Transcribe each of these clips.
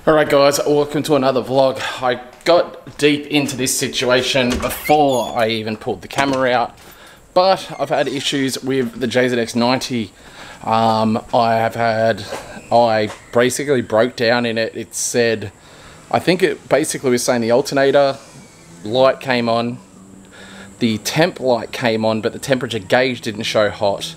Alright guys, welcome to another vlog. I got deep into this situation before I even pulled the camera out, but I've had issues with the jzx90. I basically broke down in it. It said, I think it basically was saying the alternator light came on, the temp light came on, but the temperature gauge didn't show hot.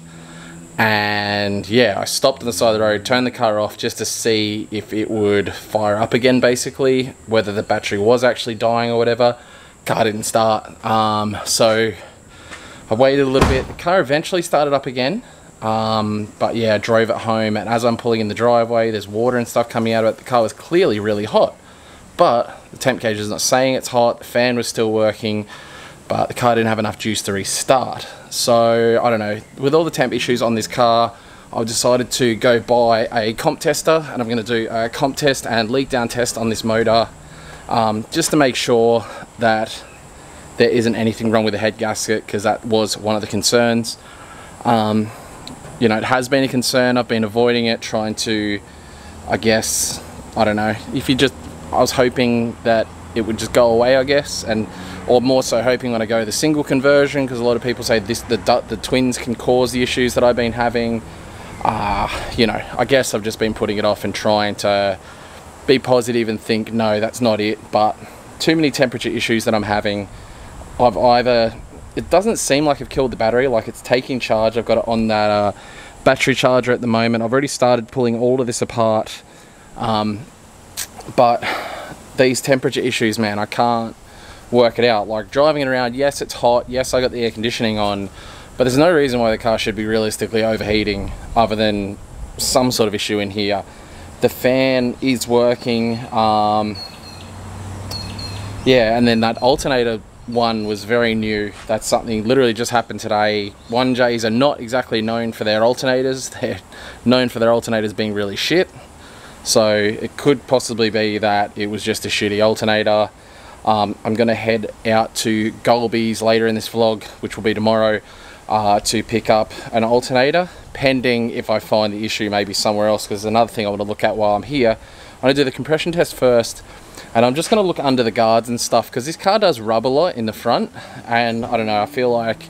And yeah, I stopped on the side of the road, turned the car off just to see if it would fire up again, basically, whether the battery was actually dying or whatever. Car didn't start. So I waited a little bit. The car eventually started up again. But yeah, I drove it home, and as I'm pulling in the driveway, there's water and stuff coming out of it. The car was clearly really hot, but the temp gauge is not saying it's hot. The fan was still working, but the car didn't have enough juice to restart. So I don't know, with all the temp issues on this car, I've decided to go buy a comp tester, and I'm going to do a comp test and leak down test on this motor, just to make sure that there isn't anything wrong with the head gasket, because that was one of the concerns. You know, it has been a concern. I've been avoiding it, trying to, I guess, I don't know, I was hoping that it would just go away, I guess, or more so hoping when I go the single conversion, because a lot of people say the twins can cause the issues that I've been having. You know, I guess I've just been putting it off and trying to be positive and think, no, that's not it. But too many temperature issues that I'm having. It doesn't seem like I've killed the battery, like it's taking charge. I've got it on that battery charger at the moment. I've already started pulling all of this apart. But these temperature issues, man, I can't work it out. Like driving it around, yes, it's hot, yes, I got the air conditioning on, but there's no reason why the car should be realistically overheating other than some sort of issue in here. The fan is working, yeah, and then that alternator one was very new. That's something literally just happened today. 1Js are not exactly known for their alternators. They're known for their alternators being really shit. So it could possibly be that it was just a shitty alternator. I'm going to head out to Gulby's later in this vlog, which will be tomorrow, to pick up an alternator, pending if I find the issue maybe somewhere else, because another thing I want to look at while I'm here. I'm going to do the compression test first, and I'm just going to look under the guards and stuff, because this car does rub a lot in the front, and I don't know, I feel like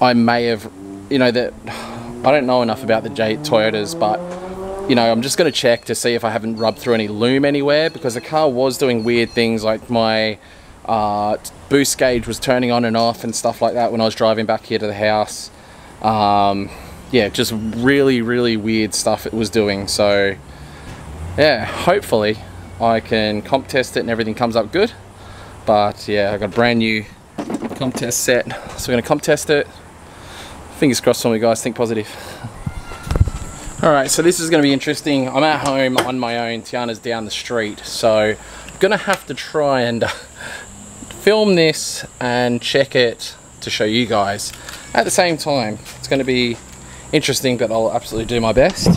I may have, you know, that I don't know enough about the Toyotas, but you know, I'm just going to check to see if I haven't rubbed through any lume anywhere, because the car was doing weird things, like my boost gauge was turning on and off and stuff like that when I was driving back here to the house. Yeah, just really, really weird stuff it was doing. So yeah, hopefully I can comp test it and everything comes up good. But yeah, I got a brand new comp test set, so we're going to comp test it. Fingers crossed for me, guys. Think positive. Alright, so this is going to be interesting. I'm at home on my own. Tiana's down the street, so I'm going to have to try and film this and check it to show you guys. At the same time, it's going to be interesting, but I'll absolutely do my best.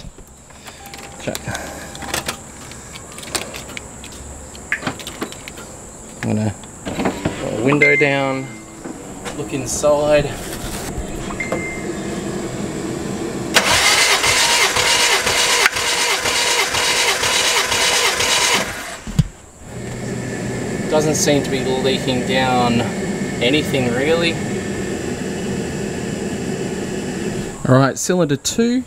I'm going to put a window down, look inside. Doesn't seem to be leaking down anything really. Alright, cylinder 2.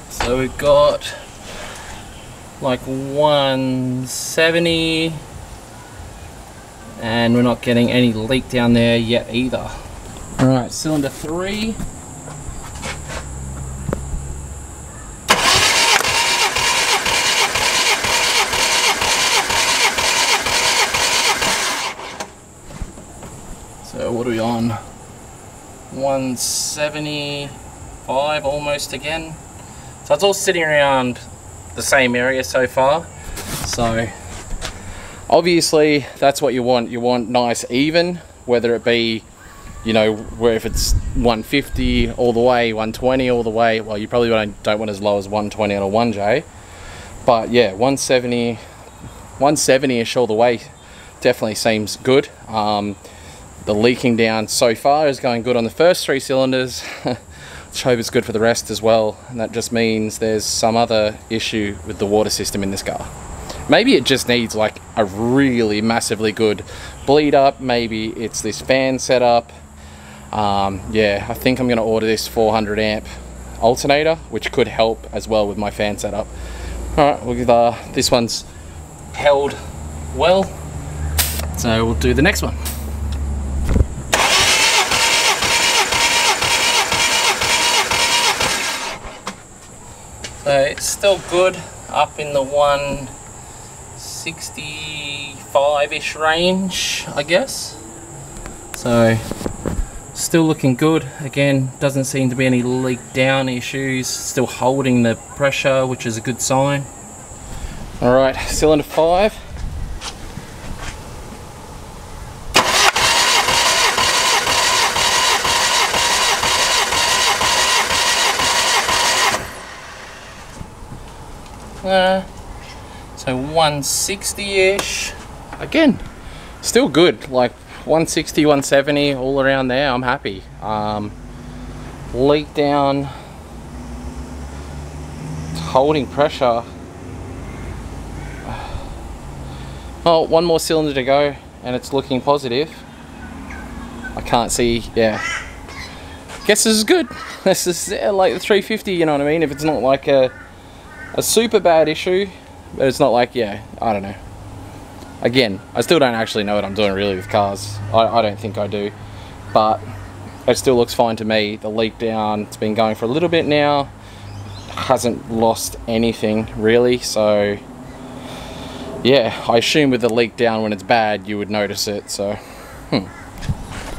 So we've got like 170, and we're not getting any leak down there yet either. Alright, cylinder 3. So what are we on? 175 almost again. So it's all sitting around the same area so far. So obviously that's what you want. You want nice even, whether it be, you know, where if it's 150 all the way, 120 all the way, well, you probably don't want as low as 120 on a 1J, but yeah, 170-ish all the way definitely seems good. The leaking down so far is going good on the first 3 cylinders. Let's hope it's good for the rest as well. And that just means there's some other issue with the water system in this car. Maybe it just needs like a really massively good bleed up. Maybe it's this fan setup. Yeah, I think I'm going to order this 400 amp alternator, which could help as well with my fan setup. Alright, this one's held well, so we'll do the next one. So it's still good, up in the 165-ish range, I guess. So still looking good. Again, doesn't seem to be any leak down issues. Still holding the pressure, which is a good sign. Alright, cylinder 5. So 160-ish. Again, still good. Like 160, 170, all around there. I'm happy. Leak down, holding pressure. Oh, one more cylinder to go, and it's looking positive. I can't see. Yeah. Guess this is good. This is like the 350. You know what I mean? If it's not like a super bad issue, but it's not like, yeah, I don't know. Again, I still don't actually know what I'm doing really with cars. I don't think I do, but it still looks fine to me. The leak down, it's been going for a little bit now, hasn't lost anything really, so yeah, I assume with the leak down when it's bad you would notice it, so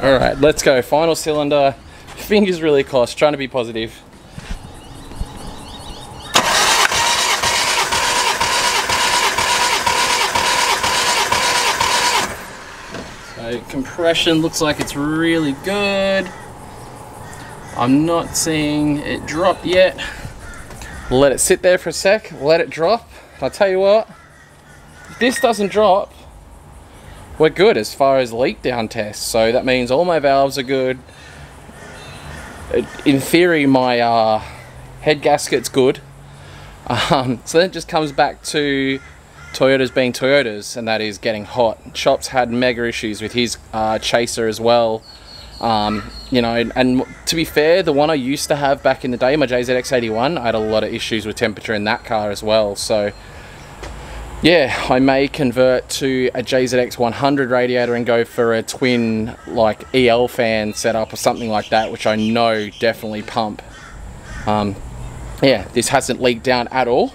Alright, let's go, final cylinder. Fingers really crossed, trying to be positive. Compression looks like it's really good. I'm not seeing it drop yet. Let it sit there for a sec, let it drop. I'll tell you what, if this doesn't drop, we're good as far as leak down tests. So that means all my valves are good. In theory, my head gasket's good. So then it just comes back to Toyotas being Toyotas, and that is getting hot. Chop's had mega issues with his chaser as well. You know, and to be fair, the one I used to have back in the day, my jzx91, I had a lot of issues with temperature in that car as well. So yeah, I may convert to a jzx100 radiator and go for a twin like EL fan setup or something like that, which I know definitely pump. Yeah, this hasn't leaked down at all.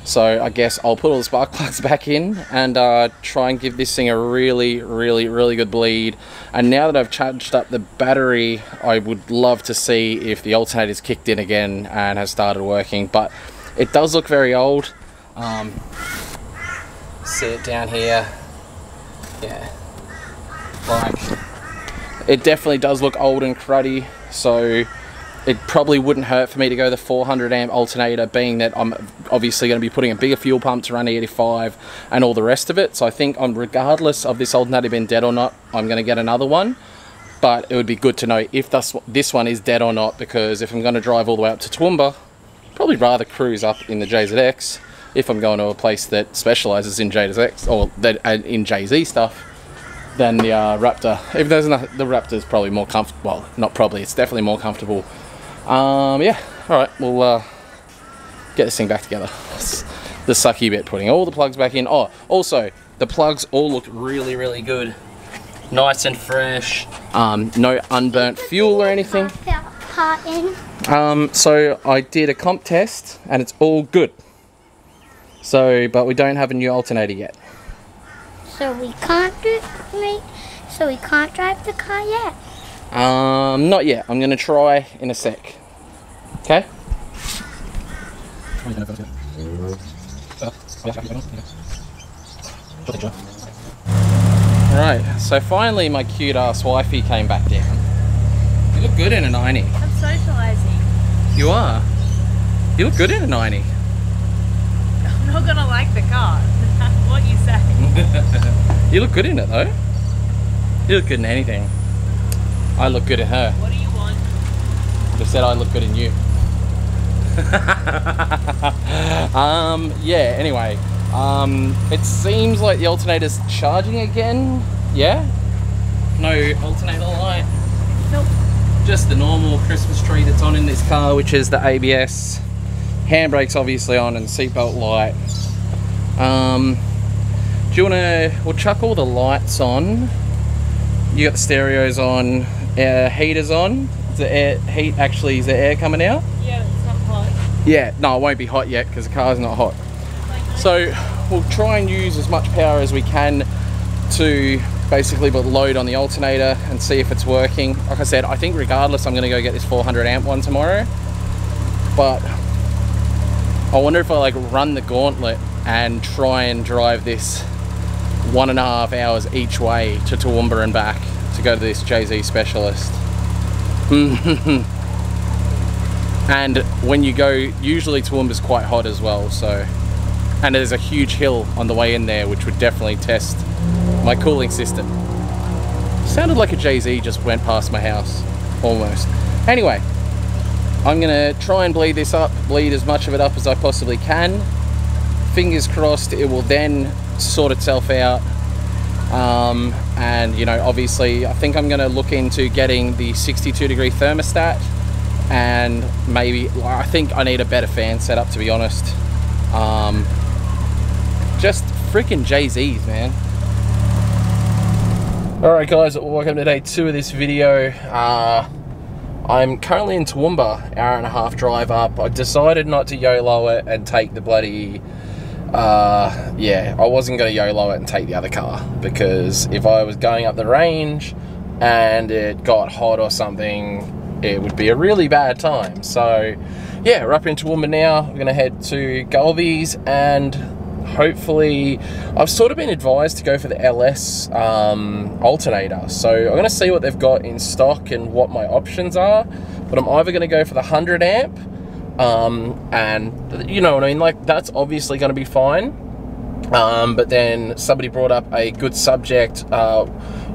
So I guess I'll put all the spark plugs back in and try and give this thing a really good bleed. And now that I've charged up the battery, I would love to see if the alternator's kicked in again and has started working. But it does look very old. See it down here. Yeah. Like, it definitely does look old and cruddy. So it probably wouldn't hurt for me to go the 400 amp alternator, being that I'm obviously going to be putting a bigger fuel pump to run the 85 and all the rest of it. So I think regardless of this alternator being dead or not, I'm going to get another one. But it would be good to know if this one is dead or not, because if I'm going to drive all the way up to Toowoomba, probably rather cruise up in the JZX if I'm going to a place that specialises in JZX or that in JZ stuff than the Raptor. Even though the Raptor's probably more comfortable. Well, not probably, it's definitely more comfortable. Yeah, alright, we'll get this thing back together. It's the sucky bit, putting all the plugs back in. Oh, also, the plugs all look really good. Nice and fresh. No unburnt fuel or anything. So I did a comp test and it's all good. So, but we don't have a new alternator yet. So we can't drive the car yet? Not yet. I'm gonna try in a sec. Okay? Alright, so finally my cute ass wifey came back down. You look good in a 90. I'm socialising. You are? You look good in a 90. I'm not gonna like the car. What you say? You look good in it though. You look good in anything. I look good in her. What do you want? I just said I look good in you. Yeah, anyway. It seems like the alternator's charging again. Yeah? No alternator light. Nope. Just the normal Christmas tree that's on in this car, which is the ABS. Handbrake's obviously on and seatbelt light. Do you wanna, we'll chuck all the lights on. You got the stereos on, heaters on. Is the air, heat actually, is the air coming out? Yeah, it's not hot. Yeah, no, it won't be hot yet because the car's not hot. So we'll try and use as much power as we can to basically put load on the alternator and see if it's working. Like I said, I think regardless, I'm gonna go get this 400 amp one tomorrow. But I wonder if I like run the gauntlet and try and drive this 1.5 hours each way to Toowoomba and back to go to this JZ specialist. And when you go, usually Toowoomba's quite hot as well, so, and there's a huge hill on the way in there which would definitely test my cooling system. Sounded like a JZ just went past my house, almost. Anyway, I'm gonna try and bleed this up, bleed as much of it up as I possibly can. Fingers crossed it will then sort itself out. And you know, obviously I think I'm gonna look into getting the 62-degree thermostat, and maybe, I think I need a better fan setup, to be honest. Just freaking JZs, man. Alright guys, welcome to day 2 of this video. I'm currently in Toowoomba, hour-and-a-half drive up. I decided not to YOLO it and take the bloody, yeah, I wasn't going to YOLO it and take the other car, because if I was going up the range and it got hot or something, it would be a really bad time. So yeah, we're up in Toowoomba now. We're going to head to Gulby's, and hopefully, I've sort of been advised to go for the LS alternator, so I'm going to see what they've got in stock and what my options are, but I'm either going to go for the 100 amp, and you know what I mean, like that's obviously going to be fine, but then somebody brought up a good subject,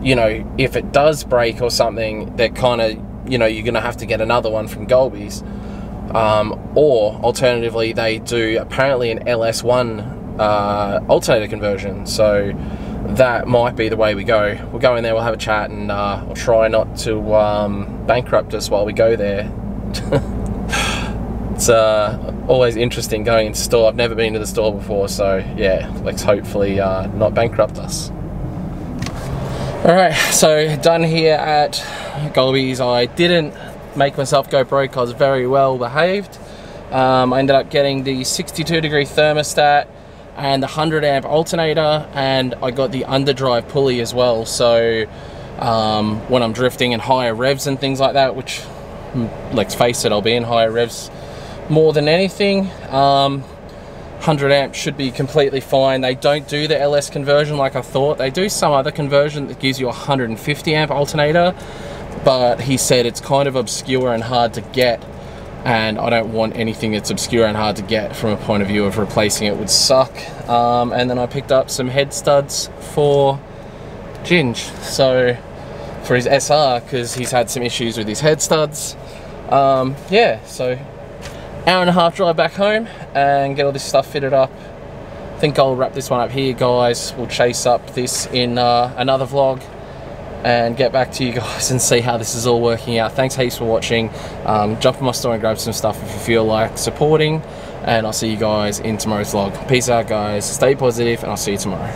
you know, if it does break or something, they're kind of, you know, you're going to have to get another one from Gulby's, or alternatively they do apparently an LS1 alternator conversion, so that might be the way we go. We'll go in there, we'll have a chat, and we'll try not to bankrupt us while we go there. It's always interesting going into the store. I've never been to the store before, so yeah, let's hopefully not bankrupt us. Alright, so done here at Gulby's. I didn't make myself go broke, I was very well behaved. I ended up getting the 62-degree thermostat and the 100 amp alternator, and I got the underdrive pulley as well, so when I'm drifting in higher revs and things like that, which, let's face it, I'll be in higher revs more than anything, 100 amp should be completely fine. They don't do the LS conversion like I thought. They do some other conversion that gives you a 150 amp alternator, but he said it's kind of obscure and hard to get, and I don't want anything that's obscure and hard to get from a point of view of replacing it would suck. And then I picked up some head studs for Ginge, so for his SR, because he's had some issues with his head studs. Yeah, so hour-and-a-half drive back home and get all this stuff fitted up. I think I'll wrap this one up here, guys. We'll chase up this in another vlog and get back to you guys and see how this is all working out. Thanks heaps for watching. Jump in my store and grab some stuff if you feel like supporting, and I'll see you guys in tomorrow's vlog. Peace out, guys. Stay positive, and I'll see you tomorrow.